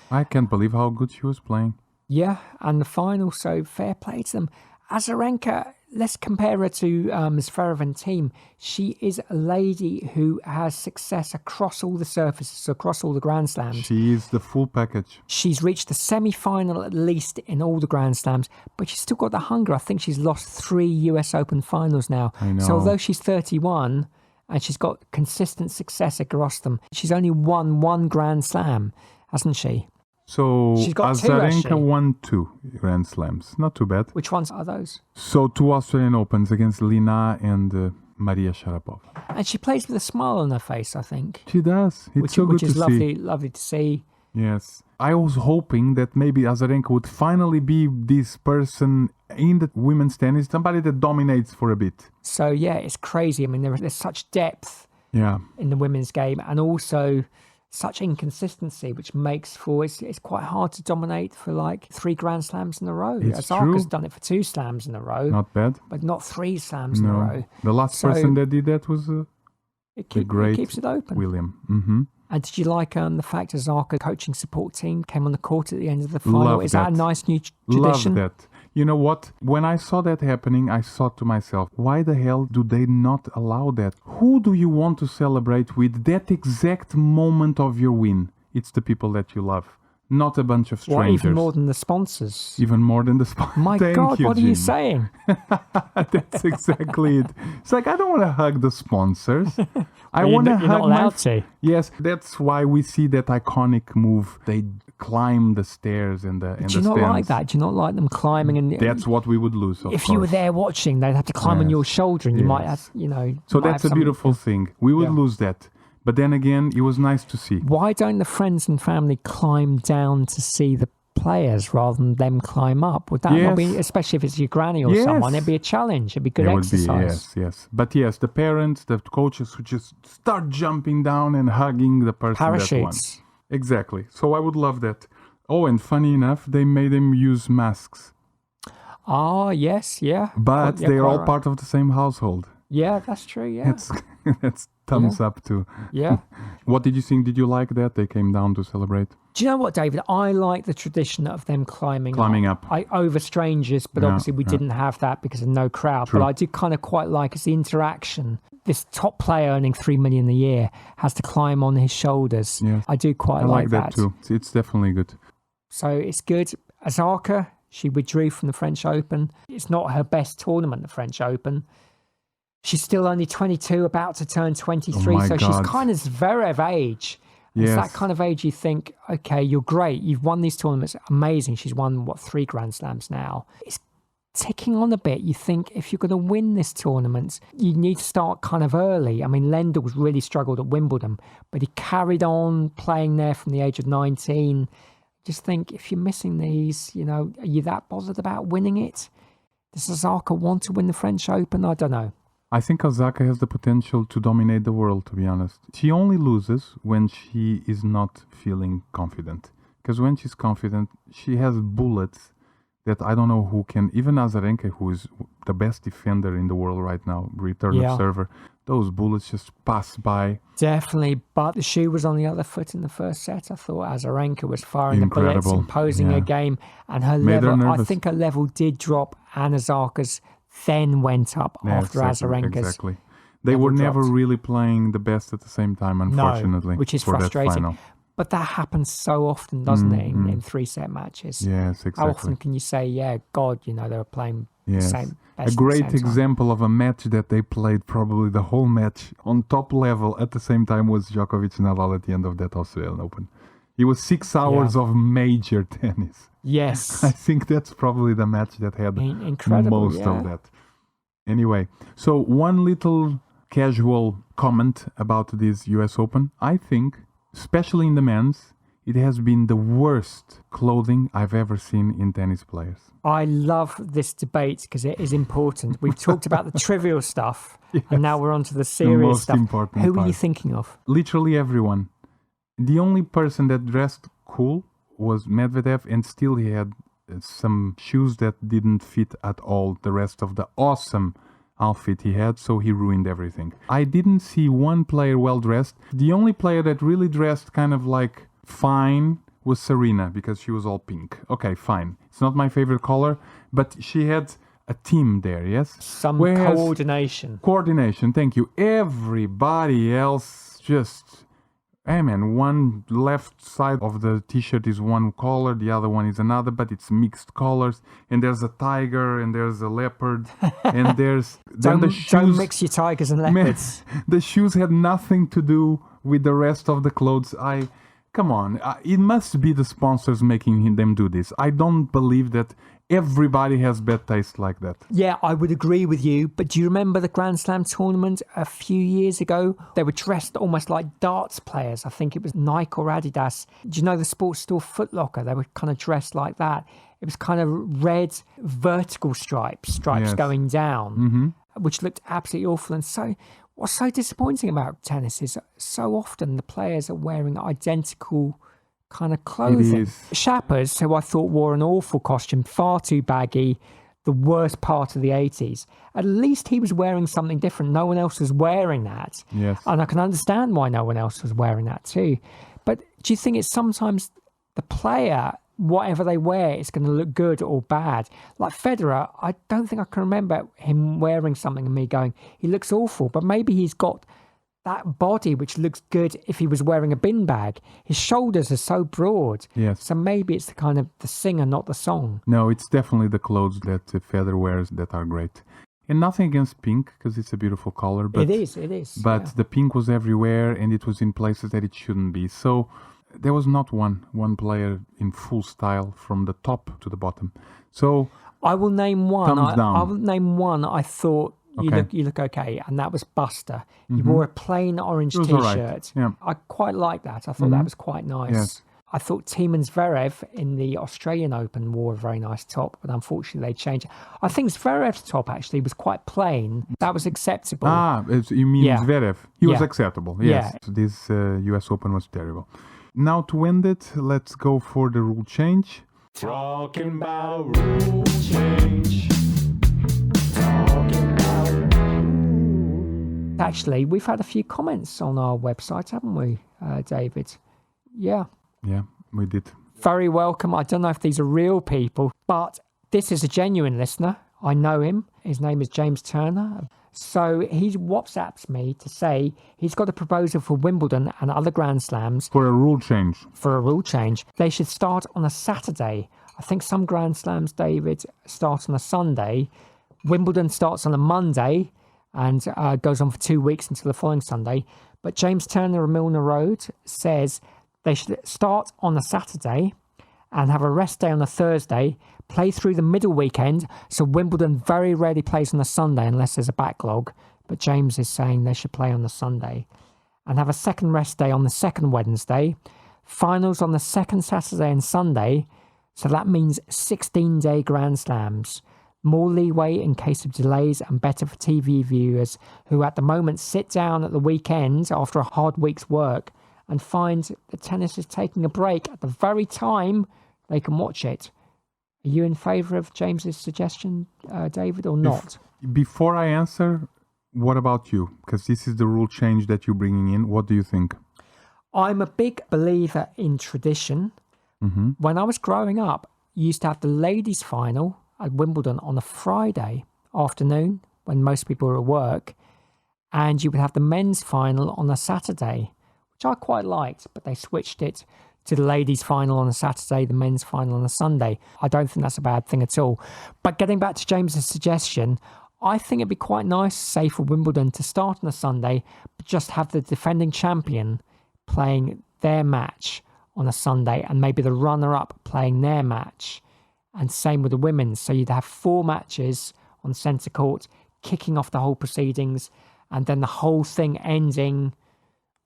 I can't believe how good she was playing. Yeah, and the final, so fair play to them. Azarenka, let's compare her to Zverev and Thiem. She is a lady who has success across all the surfaces, across all the Grand Slams. She is the full package. She's reached the semi-final at least in all the Grand Slams, but she's still got the hunger. I think she's lost 3 US Open finals now. I know. So although she's 31... and she's got consistent success across them, she's only won 1 Grand Slam, hasn't she? So She's got two, Azarenka actually. won 2 Grand Slams. Not too bad. Which ones are those? So 2 Australian Opens against Lina and Maria Sharapova. And she plays with a smile on her face, I think. She does. It's so good which is to lovely, see. lovely to see. Yes. I was hoping that maybe Azarenka would finally be this person in the women's tennis, somebody that dominates for a bit. So yeah, it's crazy. I mean, there's such depth Yeah. in the women's game, and also such inconsistency, which makes for it's quite hard to dominate for like 3 Grand Slams in a row. It's Osaka's true. done it for 2 slams in a row, Not bad. but not 3 slams in a No. row. The last So- person that did that was It the great keeps it open. William. Mm-hmm. And did you like the fact Osaka coaching support team came on the court at the end of the final? Love Is that a that. nice new tradition? Love that. You know what? When I saw that happening, I thought to myself, why the hell do they not allow that? Who do you want to celebrate with that exact moment of your win? It's the people that you love, not a bunch of What, strangers. even more than the sponsors? Even more than the sponsors. My God, what are you saying? That's exactly it. It's like, I don't want to hug the sponsors. I You're want to not- hug you're not my... allowed to. Yes, that's why we see that iconic move. They climb the stairs and the Do you not like stands. that? Do you not like them climbing? And That's what we would lose, of if you were course. there watching, they'd have to climb on Yes. your shoulder, and you might Yes. have, you know. So might that's have a some- beautiful thing. We would Yeah. lose that. But then again, it was nice to see. Why don't the friends and family climb down to see the players rather than them climb up? Would that not be, Yes. especially if it's your granny or Yes. someone, it'd be a challenge. It'd be good It would be, exercise. yes. But yes, the parents, the coaches who just start jumping down and hugging the person that won. Parachutes. Exactly. So I would love that. Oh, and funny enough, they made them use masks. Ah, yes, yeah. But Yeah, they're quite all right. part of the same household. Yeah, that's true. Yeah, That's thumbs up too. yeah. What did you think? Did you like that? They came down to celebrate. Do you know what, David? I like the tradition of them climbing Climbing up. over strangers, but Yeah, obviously we yeah. didn't have that because of no crowd. True. But I do kind of quite like it's the interaction. This top player earning $3 million a year has to climb on his shoulders. Yes. I do quite I like that too. It's definitely good. So it's good. Osaka, she withdrew from the French Open. It's not her best tournament, the French Open. She's still only 22, about to turn 23. Oh my so she's God. kind of Zverev age. It's Yes. that kind of age you think, okay, you're great. You've won these tournaments. Amazing. She's won, 3 Grand Slams now. It's ticking on a bit. You think if you're going to win this tournament, you need to start kind of early. I mean, Lendl's really struggled at Wimbledon, but he carried on playing there from the age of 19. Just think, if you're missing these, are you that bothered about winning it? Does Osaka want to win the French Open? I don't know. I think Osaka has the potential to dominate the world, to be honest. She only loses when she is not feeling confident. Because when she's confident, she has bullets that I don't know who can... Even Azarenka, who is the best defender in the world right now, return Yeah. of server, those bullets just pass by. Definitely, but the shoe was on the other foot in the first set. I thought Azarenka was firing the bullets, Incredible. imposing Yeah. her game, and her Made her level. I nervous. think her level did drop, and Osaka's then went up Yeah, after exactly, Azarenka's. Exactly. They level were never dropped. really playing the best at the same time, unfortunately. which is for that frustrating. final. But that happens so often, doesn't it, in 3-set matches? Yes, exactly. How often can you say, yeah, God, they were playing Yes. the same A best at the great same time? example of a match that they played probably the whole match on top level at the same time was Djokovic Nadal at the end of that Australian Open. It was 6 hours of major tennis. Yes. I think that's probably the match that had Incredible, most yeah. of that. Anyway, so one little casual comment about this US Open. I think, especially in the men's, it has been the worst clothing I've ever seen in tennis players. I love this debate because it is important. We've talked about the trivial stuff, and now we're on to the serious most stuff. important Who are you part. thinking of? Literally everyone. The only person that dressed cool was Medvedev, and still he had some shoes that didn't fit at all the rest of the awesome outfit he had, so he ruined everything. I didn't see one player well dressed. The only player that really dressed kind of like fine was Serena, because she was all pink. Okay, fine. It's not my favorite color, but she had a team there, yes? Some Whereas- coordination. Coordination, thank you. Everybody else just... Hey man, one left side of the t-shirt is one color, the other one is another, but it's mixed colors. And there's a tiger, and there's a leopard, and there's... Then the shoes... Don't mix your tigers and Man, leopards. the shoes had nothing to do with the rest of the clothes. I Come on, it must be the sponsors making them do this. I don't believe that everybody has bad taste like that. Yeah, I would agree with you. But do you remember the Grand Slam tournament a few years ago? They were dressed almost like darts players. I think it was Nike or Adidas. Do you know the sports store Foot Locker? They were kind of dressed like that. It was kind of red vertical stripes Yes. going down, which looked absolutely awful. And so what's so disappointing about tennis is so often the players are wearing identical kind of clothing. is. Shappers, who I thought wore an awful costume, far too baggy, the worst part of the 80s. At least he was wearing something different. No one else was wearing that. Yes. And I can understand why no one else was wearing that too. But do you think it's sometimes the player, whatever they wear, is going to look good or bad? Like Federer, I don't think I can remember him wearing something and me going, he looks awful. But maybe he's got that body which looks good if he was wearing a bin bag. His shoulders are so broad. Yes. So maybe it's the kind of the singer, not the song. No, it's definitely the clothes that Federer wears that are great. And nothing against pink, because it's a beautiful color. But, it is. But yeah. the pink was everywhere, and it was in places that it shouldn't be. So there was not one player in full style from the top to the bottom. So I will name one. Thumbs down. I will name one I thought Okay. you look okay, and that was Buster. He wore a plain orange It was t-shirt. all right. Yeah. I quite like that. I thought that was quite nice. Yes. I thought Thiem and Zverev in the Australian Open wore a very nice top, but unfortunately they changed. I think Zverev's top actually was quite plain. That was acceptable. You mean Yeah. Zverev? He was Yeah. acceptable. Yes. Yeah. So this US Open was terrible. Now to end it, let's go for the rule change. Talking about rule change. Talking about Actually, we've had a few comments on our website, haven't we, David? Yeah. Yeah, we did. Very welcome. I don't know if these are real people, but this is a genuine listener. I know him. His name is James Turner. So he WhatsApps me to say he's got a proposal for Wimbledon and other Grand Slams For a rule change. for a rule change. They should start on a Saturday. I think some Grand Slams, David, start on a Sunday. Wimbledon starts on a Monday and goes on for 2 weeks until the following Sunday. But James Turner of Milner Road says they should start on a Saturday and have a rest day on a Thursday, play through the middle weekend. So Wimbledon very rarely plays on a Sunday unless there's a backlog. But James is saying they should play on the Sunday. And have a second rest day on the second Wednesday. Finals on the second Saturday and Sunday. So that means 16-day Grand Slams. More leeway in case of delays and better for TV viewers who at the moment sit down at the weekend after a hard week's work and find that tennis is taking a break at the very time they can watch it. Are you in favour of James's suggestion, David, or not? Before I answer, what about you? Because this is the rule change that you're bringing in. What do you think? I'm a big believer in tradition. When I was growing up, you used to have the ladies' final at Wimbledon on a Friday afternoon when most people were at work, and you would have the men's final on a Saturday, which I quite liked, but they switched it to the ladies' final on a Saturday, the men's final on a Sunday. I don't think that's a bad thing at all. But getting back to James's suggestion, I think it'd be quite nice, say, for Wimbledon to start on a Sunday, but just have the defending champion playing their match on a Sunday and maybe the runner-up playing their match. And same with the women's. So you'd have 4 matches on centre court, kicking off the whole proceedings, and then the whole thing ending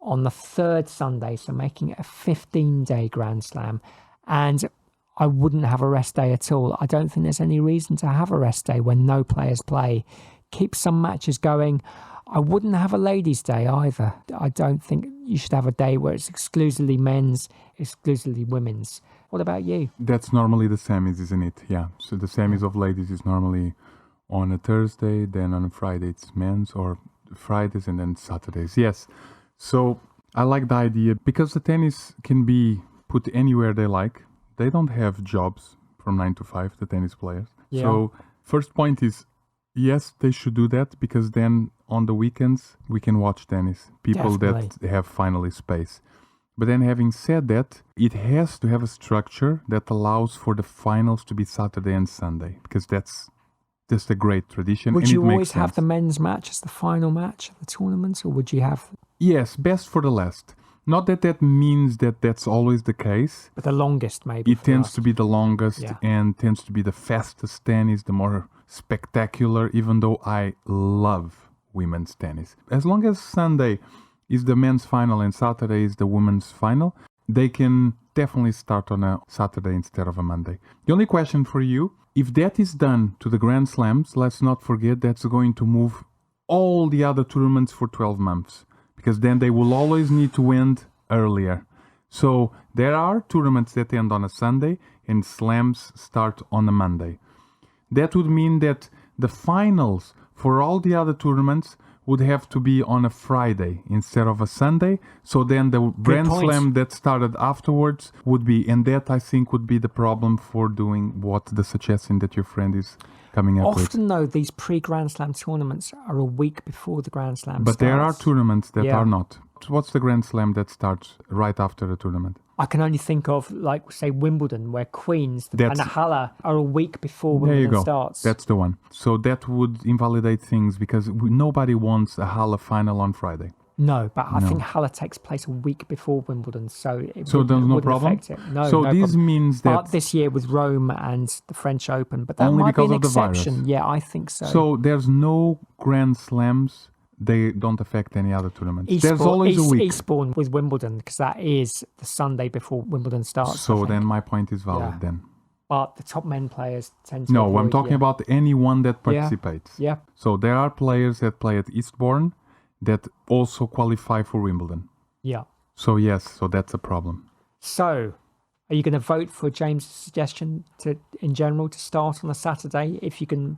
on the third Sunday, so making it a 15-day Grand Slam. And I wouldn't have a rest day at all. I don't think there's any reason to have a rest day when no players play. Keep some matches going. I wouldn't have a ladies' day either. I don't think you should have a day where it's exclusively men's, exclusively women's. What about you? That's normally the semis, isn't it? Yeah. So the semis of ladies is normally on a Thursday, then on a Friday it's men's, or Fridays and then Saturdays. Yes. So I like the idea because the tennis can be put anywhere they like. They don't have jobs from 9 to 5, the tennis players. Yeah. So first point is, yes, they should do that because then on the weekends we can watch tennis. People Definitely. that have finally space. But then having said that, it has to have a structure that allows for the finals to be Saturday and Sunday because that's just a great tradition. Would and you it makes always have sense. the men's match as the final match of the tournament, or would you have... Yes, best for the last. Not that that means that that's always the case. But the longest, maybe. It tends to be the longest Yeah. and tends to be the fastest tennis, the more spectacular, even though I love women's tennis. As long as Sunday is the men's final and Saturday is the women's final, they can definitely start on a Saturday instead of a Monday. The only question for you, if that is done to the Grand Slams, let's not forget that's going to move all the other tournaments for 12 months, because then they will always need to end earlier. So there are tournaments that end on a Sunday and slams start on a Monday. That would mean that the finals for all the other tournaments would have to be on a Friday instead of a Sunday. So then the Grand Slam that started afterwards would be, and that I think would be the problem for doing what the suggestion that your friend is coming up with. Often, though, these pre-Grand Slam tournaments are a week before the Grand Slam But starts. there are tournaments that Yeah. are not. What's the Grand Slam that starts right after the tournament? I can only think of, like, say, Wimbledon, where Queens and That's- the Halle are a week before There you Wimbledon go. starts. That's the one. So that would invalidate things because nobody wants a Halle final on Friday. No, but I think Halle takes place a week before Wimbledon, so So there's no wouldn't problem? affect it. No, So no this problem. means that... But this year with Rome and the French Open, but that Only might be because an of the virus. exception. Yeah, I think so. So there's no Grand Slams. They don't affect any other tournaments. There's always a week. Eastbourne with Wimbledon, because that is the Sunday before Wimbledon starts. I So think. then my point is valid Yeah. then. But the top men players tend to No, I'm avoid, talking yeah. about anyone that participates. Yeah, So there are players that play at Eastbourne that also qualify for Wimbledon. yeah. So yes, so that's a problem. So, are you going to vote for James' suggestion in general to start on a Saturday? If you can,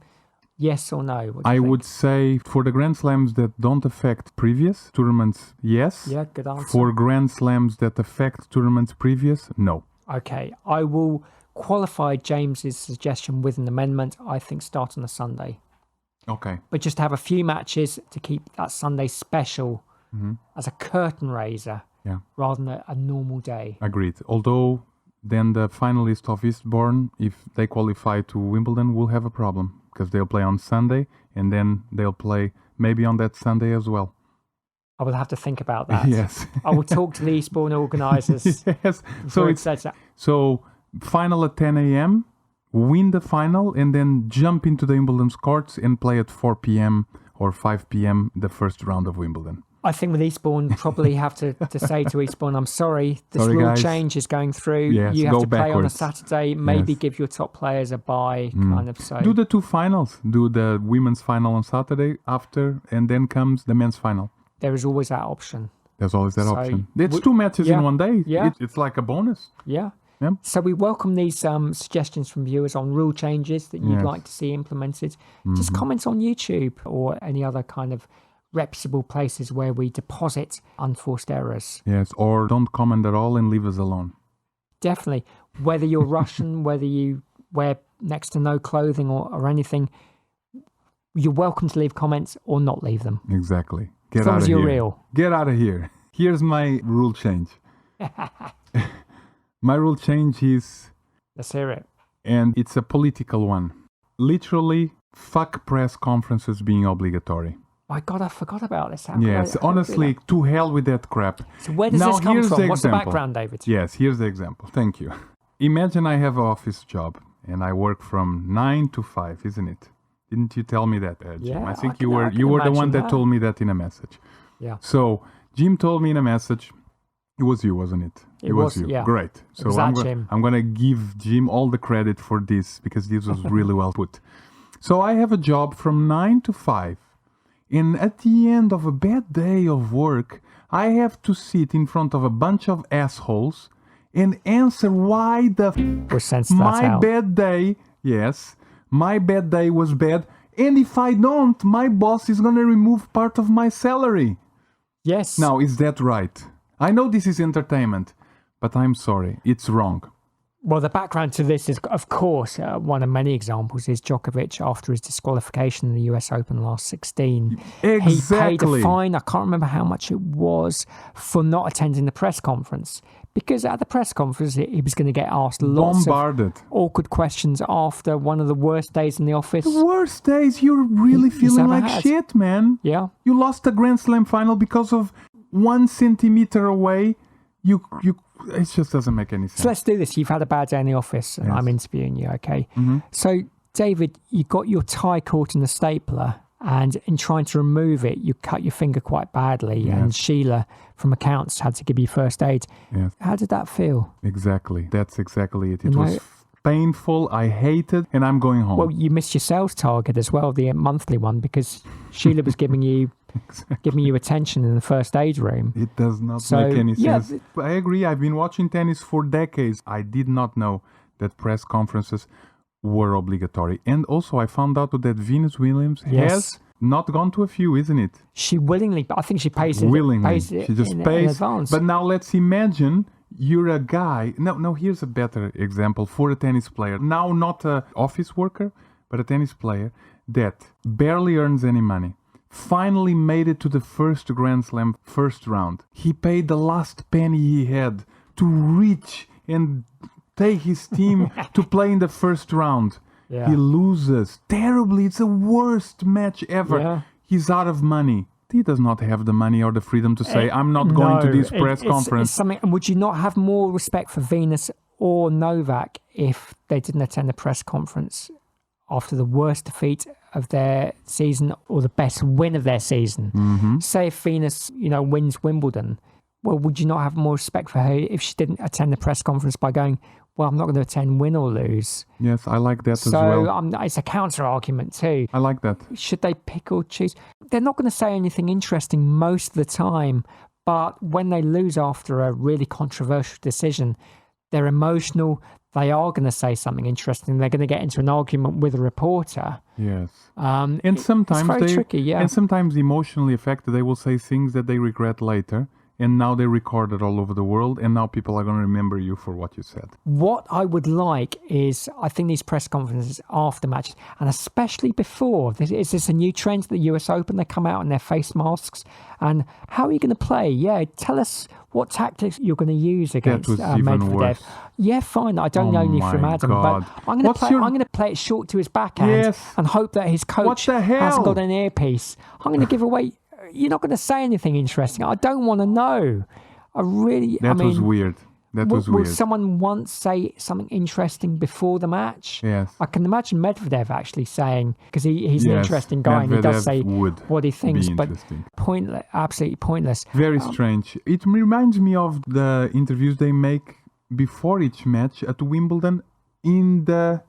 yes or no? What do you I think? would say for the Grand Slams that don't affect previous tournaments, yes. Yeah, good answer. For Grand Slams that affect tournaments previous, no. Okay, I will qualify James's suggestion with an amendment. I think start on a Sunday, Okay. but just have a few matches to keep that Sunday special as a curtain raiser, Yeah. rather than a normal day. Agreed. Although then the finalist of Eastbourne, if they qualify to Wimbledon, will have a problem because they'll play on Sunday and then they'll play maybe on that Sunday as well. I will have to think about that. Yes. I will talk to the Eastbourne organisers. Yes. So before it it's says that. so final at 10 a.m., win the final, and then jump into the Wimbledon's courts and play at 4 p.m. or 5 p.m. the first round of Wimbledon. I think with Eastbourne, probably have to say to Eastbourne, I'm sorry, this Sorry, rule guys. change is going through. Yes, you have go to play on a backwards. Saturday, maybe Yes. give your top players a bye, kind of. So Do the two finals. Do the women's final on Saturday after, and then comes the men's final. there is always that option. There's always that So option. It's would- two matches yeah, in one day. yeah. It's like a bonus. Yeah. Yeah. So we welcome these suggestions from viewers on rule changes that you'd Yes. like to see implemented. Just comment on YouTube or any other kind of reputable places where we deposit unforced errors. Yes, or don't comment at all and leave us alone. Definitely. Whether you're Russian, whether you wear next to no clothing or anything, you're welcome to leave comments or not leave them. Exactly. Get As long out as of you're here. real. Get out of here. Here's my rule change. My rule change is, Let's hear it. and it's a political one. Literally, fuck press conferences being obligatory. My God, I forgot about this. How could Yes, I- how honestly, could to hell with that crap. I- So where does Now, this come here's from? the What's the example. background, David? Yes, here's the example. Thank you. Imagine I have an office job and I work from 9 to 5, isn't it? Didn't you tell me that, Jim? Yeah, I think I you can- were I can you were the imagine one that that. told me that in a message. Yeah. So Jim told me in a message. It was you, wasn't it? It was, you. yeah. Great. So was I'm, that Jim. I'm going to give Jim all the credit for this because this was really well put. So I have a job from 9 to 5. And at the end of a bad day of work, I have to sit in front of a bunch of assholes and answer why the We'll censor that my out. bad day, yes, my bad day was bad. And if I don't, my boss is going to remove part of my salary. Yes. Now, is that right? I know this is entertainment, but I'm sorry, it's wrong. Well, the background to this is, of course, one of many examples is Djokovic after his disqualification in the US Open last 16. He paid Exactly. a fine, I can't remember how much it was, for not attending the press conference. Because at the press conference, he was going to get asked lots Bombarded. of awkward questions after one of the worst days in the office. The worst days, you're really He's feeling ever like had. shit, man. Yeah. You lost a Grand Slam final because of 1 centimeter away, it just doesn't make any sense. So let's do this. You've had a bad day in the office and Yes. I'm interviewing you, okay? Mm-hmm. So, David, you got your tie caught in the stapler and in trying to remove it, you cut your finger quite badly and Sheila from accounts had to give you first aid. Yes, How did that feel? exactly. That's exactly it. It You was know- painful. I hated, and I'm going home. Well, you missed your sales target as well, the monthly one, because Sheila was giving you attention in the first aid room. It does not So, make any yeah, sense. I agree. I've been watching tennis for decades. I did not know that press conferences were obligatory. And also, I found out that Venus Williams Yes. has not gone to a few, isn't it? She willingly, but I think she pays it. Willingly. Pays it She just in pays. advance. But now let's imagine you're a guy. No, here's a better example for a tennis player. Now, not an office worker, but a tennis player that barely earns any money. Finally made it to the first Grand Slam first round. He paid the last penny he had to reach and take his team to play in the first round. Yeah. He loses terribly. It's the worst match ever. Yeah. He's out of money. He does not have the money or the freedom to say, I'm not going to No, this press it's conference. something. And would you not have more respect for Venus or Novak if they didn't attend the press conference after the worst defeat of their season or the best win of their season? Mm-hmm. Say if Venus, wins Wimbledon, well, would you not have more respect for her if she didn't attend the press conference by going, well, I'm not going to attend, win or lose? Yes, I like that as So well. it's a counter argument too. I like that. Should they pick or choose? They're not going to say anything interesting most of the time, but when they lose after a really controversial decision, they're emotional. They are going to say something interesting. They're going to get into an argument with a reporter. Yes. And sometimes it's very they tricky, yeah. And sometimes emotionally affected, they will say things that they regret later. And now they record it all over the world, and now people are going to remember you for what you said. What I would like is, I think these press conferences after matches, and especially before, is this a new trend, the US Open? They come out in their face masks. And how are you going to play? Yeah, tell us what tactics you're going to use against was even Medvedev. worse. Yeah, fine. I don't know you from my Adam, God. but I'm going What's to your- I'm going to play it short to his backhand Yes. and hope that his coach What the hell? hasn't got an earpiece. I'm going to give away. You're not going to say anything interesting. I don't want to know. That was weird. That was Will weird. someone once say something interesting before the match? Yes. I can imagine Medvedev actually saying, because he's an Yes, interesting guy and he does Medvedev say would what he thinks, be but interesting. pointless, absolutely pointless. Very strange. It reminds me of the interviews they make before each match at Wimbledon in the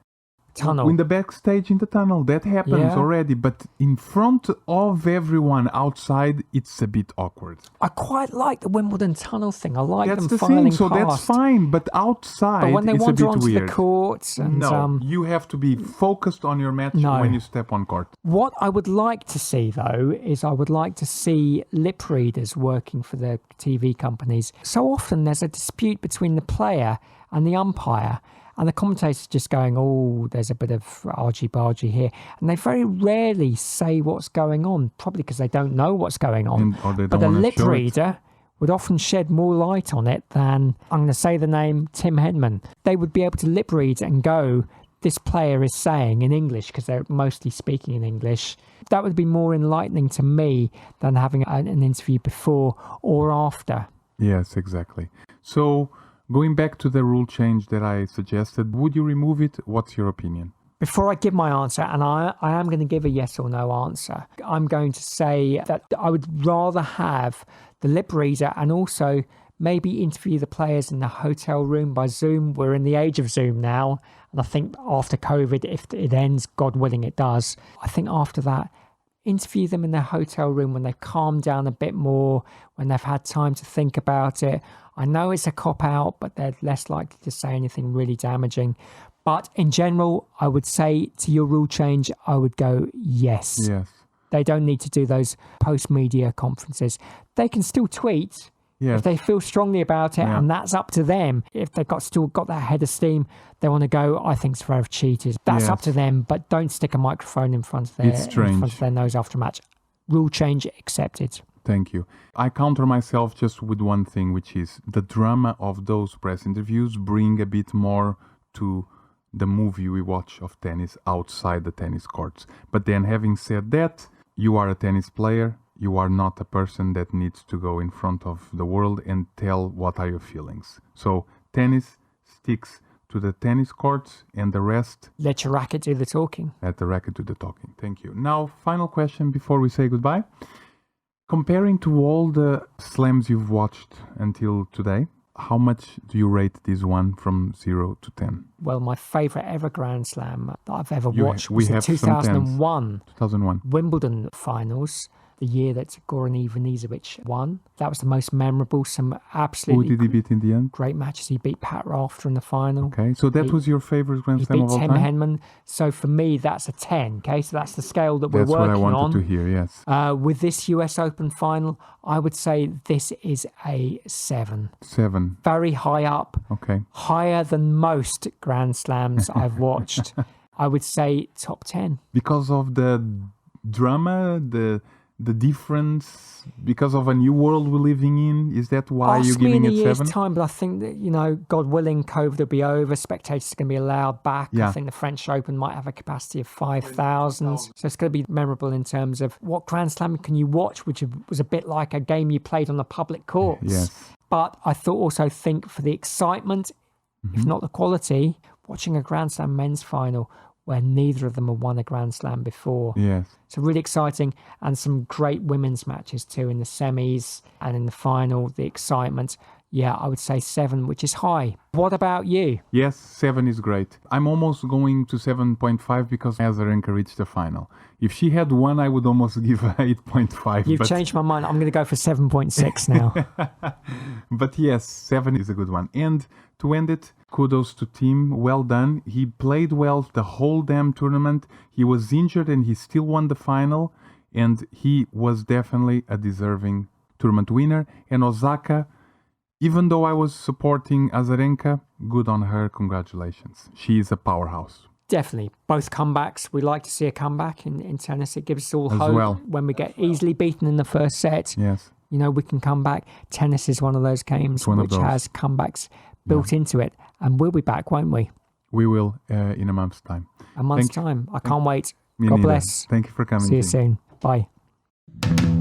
Tunnel. in the backstage in the tunnel. That happens Yeah. already, but in front of everyone outside, it's a bit awkward. I quite like the Wimbledon tunnel thing. I like That's them the filing thing, so past. that's fine. But outside, But when they it's a wander bit onto weird. the courts and No, you have to be focused on your match No. when you step on court. what I would like to see, though, is I would like to see lip readers working for the TV companies. So often there's a dispute between the player and the umpire, and the commentator's just going, oh, there's a bit of argy-bargy here. And they very rarely say what's going on, probably because they don't know what's going on. Or they But don't a want to lip show it. reader would often shed more light on it than, I'm going to say the name, Tim Henman. They would be able to lip read and go, this player is saying in English, because they're mostly speaking in English. That would be more enlightening to me than having an interview before or after. Yes, exactly. So, going back to the rule change that I suggested, would you remove it? What's your opinion? Before I give my answer, and I am going to give a yes or no answer, I'm going to say that I would rather have the lip reader and also maybe interview the players in the hotel room by Zoom. We're in the age of Zoom now. And I think after COVID, if it ends, God willing it does, I think after that, interview them in their hotel room when they've calmed down a bit more, when they've had time to think about it. I know it's a cop-out, but they're less likely to say anything really damaging. But in general, I would say to your rule change, I would go yes. Yes. They don't need to do those post-media conferences. They can still tweet Yes. if they feel strongly about it, Yeah. and that's up to them. If they've still got that head of steam, they want to go, I think Zverev cheated. That's up Yes. to them, but don't stick a microphone in front of It's strange. their nose after a match. Rule change accepted. Thank you. I counter myself just with one thing, which is the drama of those press interviews bring a bit more to the movie we watch of tennis outside the tennis courts. But then having said that, you are a tennis player, you are not a person that needs to go in front of the world and tell what are your feelings. So tennis sticks to the tennis courts, and the rest, Let your racket do the talking. let the racket do the talking. Thank you. Now, final question before we say goodbye. Comparing to all the slams you've watched until today, how much do you rate this one from 0 to 10? Well, my favourite ever Grand Slam that I've ever You- watched we was the have some 2001 2001. Wimbledon finals, the year that Goran Ivanisevic won. That was the most memorable. Some Who absolutely did he beat in the end? great matches. He beat Pat Rafter in the final. Okay, so that He- was your favorite Grand He Slam beat of all Tim time? Henman. So for me, that's a 10. Okay, so that's the scale that we're That's what I working wanted on. to hear, yes. With this US Open final, I would say this is a 7. 7, Very high up, okay. higher than most Grand Slams I've watched. I would say top 10. Because of the drama, the difference, because of a new world we're living in, is that why you're Ask me in giving a it year's 7? time, but I think that, God willing, COVID will be over. Spectators are going to be allowed back. Yeah. I think the French Open might have a capacity of 5,000. So it's going to be memorable in terms of what Grand Slam can you watch, which was a bit like a game you played on the public courts. Yes. But I also think for the excitement, if not the quality, watching a Grand Slam men's final where neither of them have won a Grand Slam before. Yes. So really exciting, and some great women's matches too in the semis and in the final, the excitement. Yeah, I would say 7, which is high. What about you? Yes, 7 is great. I'm almost going to 7.5 because Azarenka reached the final. If she had won, I would almost give her 8.5. You've but, changed my mind. I'm going to go for 7.6 now. But yes, 7 is a good one. And to end it, kudos to Thiem. Well done. He played well the whole damn tournament. He was injured and he still won the final. And he was definitely a deserving tournament winner. And Osaka, even though I was supporting Azarenka, good on her. Congratulations. She is a powerhouse. Definitely. Both comebacks. We like to see a comeback in tennis. It gives us all As hope. well. When we get easily beaten in the first set, Yes. we can come back. Tennis is one of those games one of which those. has comebacks built into it. And we'll be back, won't we? We will in a month's time. A month's Thank you. time. I can't wait. Me God neither. bless. Thank you for coming. See you Thiem. soon. Bye.